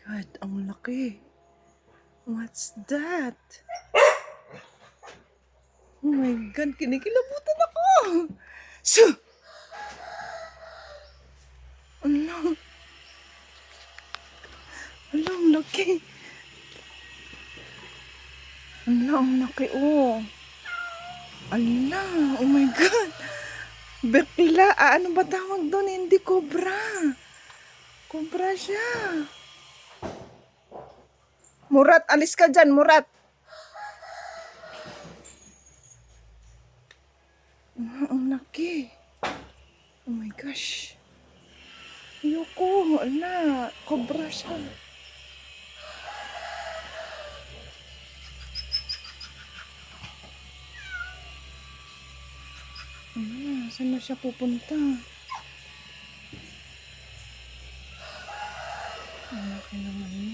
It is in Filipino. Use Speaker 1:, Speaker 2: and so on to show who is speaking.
Speaker 1: God, ang laki. What's that? Oh my God, kinikilabutan ako. So, ano? Ano, ang laki. Ano, ang laki, oh. Ala, oh my God. Bekla, ano ba tawag doon? Hindi cobra. Cobra siya. Murat, alis ka dyan, Murat. Ang laki. Oh my gosh. Ayoko, ala, cobra siya. Saan na siya pupunta? Ang laki naman niya.